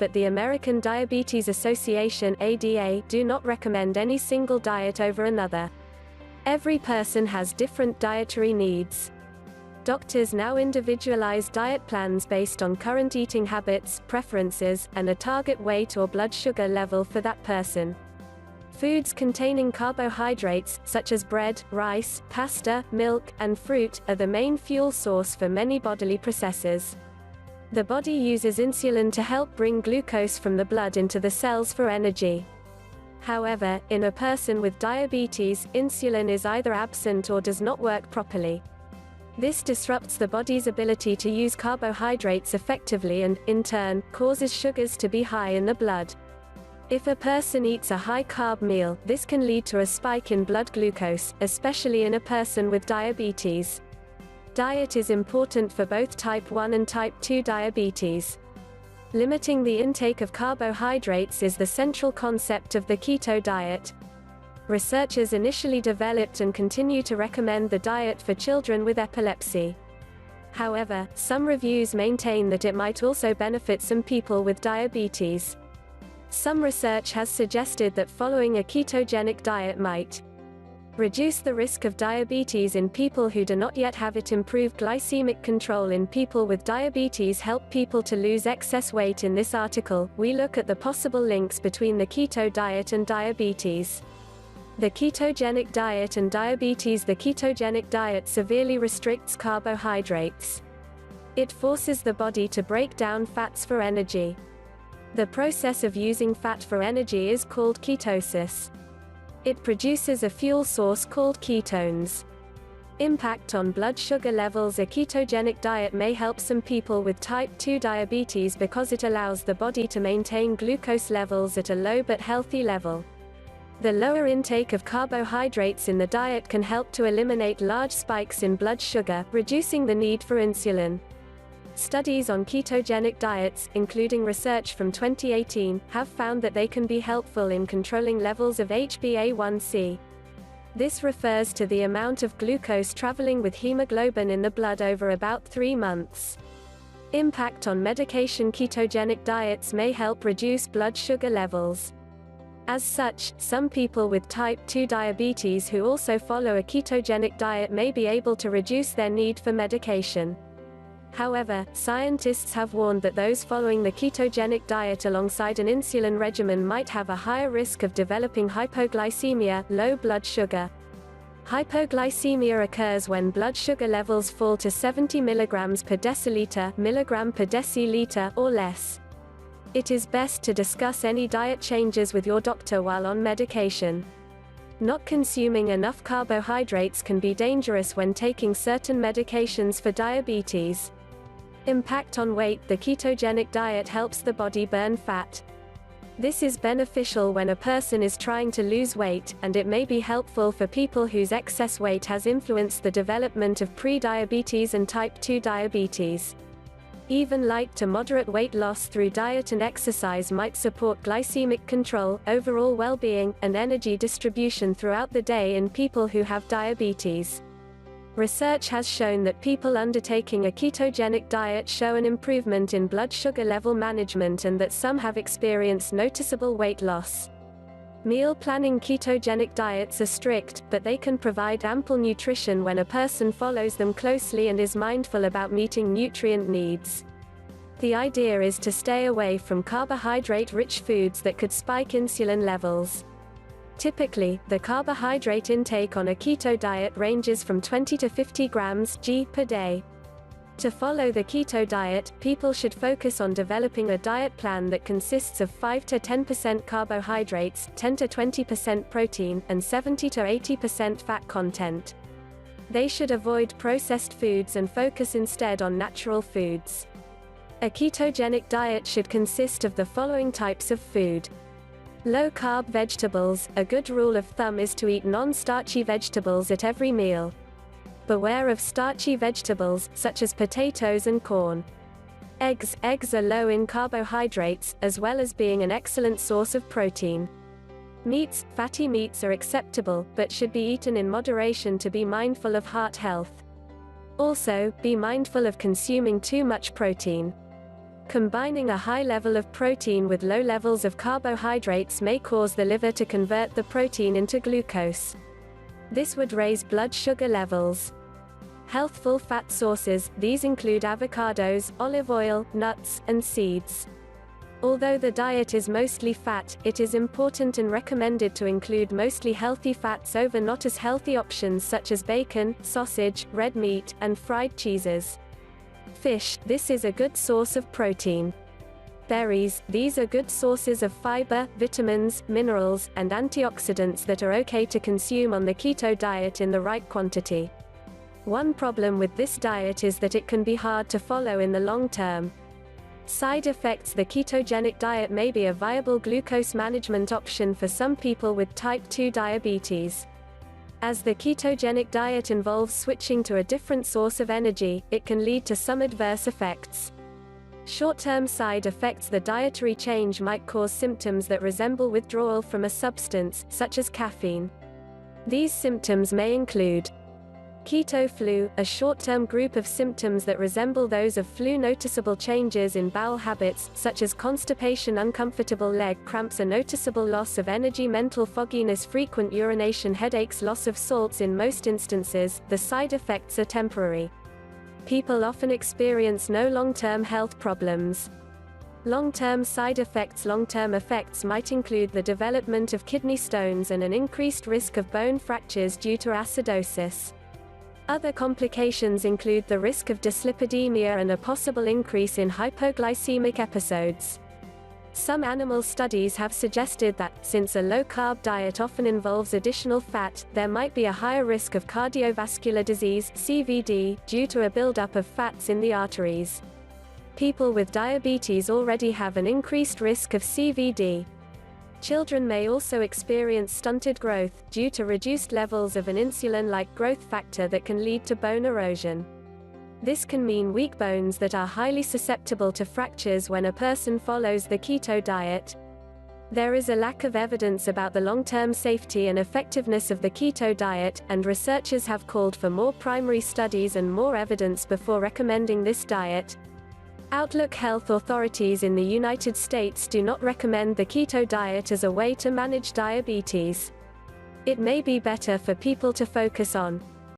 but the American Diabetes Association (ADA) do not recommend any single diet over another. Every person has different dietary needs. Doctors now individualize diet plans based on current eating habits, preferences, and a target weight or blood sugar level for that person. Foods containing carbohydrates, such as bread, rice, pasta, milk, and fruit, are the main fuel source for many bodily processes. The body uses insulin to help bring glucose from the blood into the cells for energy. However, in a person with diabetes, insulin is either absent or does not work properly. This disrupts the body's ability to use carbohydrates effectively and, in turn, causes sugars to be high in the blood. If a person eats a high-carb meal, this can lead to a spike in blood glucose, especially in a person with diabetes. Diet is important for both type 1 and type 2 diabetes. Limiting the intake of carbohydrates is the central concept of the keto diet. Researchers initially developed and continue to recommend the diet for children with epilepsy. However, some reviews maintain that it might also benefit some people with diabetes. Some research has suggested that following a ketogenic diet might reduce the risk of diabetes in people who do not yet have it, improve glycemic control in people with diabetes, help people to lose excess weight. In this article, we look at the possible links between the keto diet and diabetes. The ketogenic diet and diabetes. The ketogenic diet severely restricts carbohydrates. It forces the body to break down fats for energy. The process of using fat for energy is called ketosis. It produces a fuel source called ketones. Impact on blood sugar levels. A ketogenic diet may help some people with type 2 diabetes because it allows the body to maintain glucose levels at a low but healthy level. The lower intake of carbohydrates in the diet can help to eliminate large spikes in blood sugar, reducing the need for insulin. Studies on ketogenic diets, including research from 2018, have found that they can be helpful in controlling levels of HbA1c. This refers to the amount of glucose traveling with hemoglobin in the blood over about 3 months. Impact on medication. Ketogenic diets may help reduce blood sugar levels. As such, some people with type 2 diabetes who also follow a ketogenic diet may be able to reduce their need for medication. However, scientists have warned that those following the ketogenic diet alongside an insulin regimen might have a higher risk of developing hypoglycemia, low blood sugar. Hypoglycemia occurs when blood sugar levels fall to 70 mg per deciliter, milligram per deciliter, or less. It is best to discuss any diet changes with your doctor while on medication. Not consuming enough carbohydrates can be dangerous when taking certain medications for diabetes. Impact on weight. The ketogenic diet helps the body burn fat. This is beneficial when a person is trying to lose weight, and it may be helpful for people whose excess weight has influenced the development of pre-diabetes and type 2 diabetes. Even light to moderate weight loss through diet and exercise might support glycemic control, overall well-being, and energy distribution throughout the day in people who have diabetes. Research has shown that people undertaking a ketogenic diet show an improvement in blood sugar level management and that some have experienced noticeable weight loss. Meal planning. Ketogenic diets are strict, but they can provide ample nutrition when a person follows them closely and is mindful about meeting nutrient needs. The idea is to stay away from carbohydrate-rich foods that could spike insulin levels. Typically, the carbohydrate intake on a keto diet ranges from 20 to 50 grams g per day. To follow the keto diet, people should focus on developing a diet plan that consists of 5 to 10% carbohydrates, 10 to 20% protein, and 70 to 80% fat content. They should avoid processed foods and focus instead on natural foods. A ketogenic diet should consist of the following types of food. Low-carb vegetables. A good rule of thumb is to eat non-starchy vegetables at every meal. Beware of starchy vegetables, such as potatoes and corn. Eggs. Eggs are low in carbohydrates, as well as being an excellent source of protein. Meats. Fatty meats are acceptable, but should be eaten in moderation to be mindful of heart health. Also, be mindful of consuming too much protein. Combining a high level of protein with low levels of carbohydrates may cause the liver to convert the protein into glucose. This would raise blood sugar levels. Healthful fat sources, these include avocados, olive oil, nuts, and seeds. Although the diet is mostly fat, it is important and recommended to include mostly healthy fats over not as healthy options such as bacon, sausage, red meat, and fried cheeses. Fish, this is a good source of protein. Berries, these are good sources of fiber, vitamins, minerals, and antioxidants that are okay to consume on the keto diet in the right quantity. One problem with this diet is that it can be hard to follow in the long term. Side effects: the ketogenic diet may be a viable glucose management option for some people with type 2 diabetes. As the ketogenic diet involves switching to a different source of energy, it can lead to some adverse effects. Short-term side effects: the dietary change might cause symptoms that resemble withdrawal from a substance, such as caffeine. These symptoms may include keto flu, a short-term group of symptoms that resemble those of flu. Noticeable changes in bowel habits, such as constipation, uncomfortable leg cramps, a noticeable loss of energy, mental fogginess, frequent urination, headaches, loss of salts. In most instances, the side effects are temporary. People often experience no long-term health problems. Long-term side effects: long-term effects might include the development of kidney stones and an increased risk of bone fractures due to acidosis. Other complications include the risk of dyslipidemia and a possible increase in hypoglycemic episodes. Some animal studies have suggested that, since a low-carb diet often involves additional fat, there might be a higher risk of cardiovascular disease (CVD) due to a buildup of fats in the arteries. People with diabetes already have an increased risk of CVD. Children may also experience stunted growth, due to reduced levels of an insulin-like growth factor that can lead to bone erosion. This can mean weak bones that are highly susceptible to fractures when a person follows the keto diet. There is a lack of evidence about the long-term safety and effectiveness of the keto diet, and researchers have called for more primary studies and more evidence before recommending this diet. Outlook: health authorities in the United States do not recommend the keto diet as a way to manage diabetes. It may be better for people to focus on